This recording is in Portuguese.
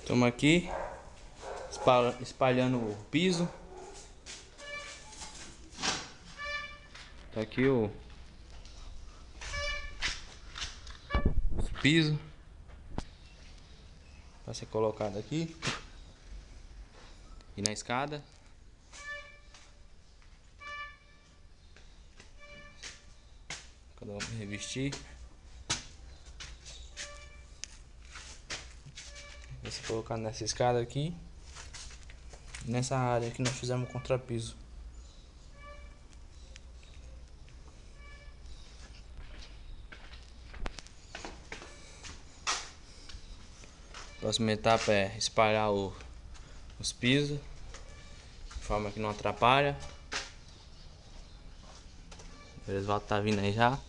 Estamos aqui espalhando o piso. Tá aqui os pisos para ser colocado aqui e na escada. Cada um revestir. Vai ser colocado nessa escada aqui, nessa área que nós fizemos o contrapiso. Próxima etapa é espalhar os pisos de forma que não atrapalha. O Erisvaldo tá vindo aí já.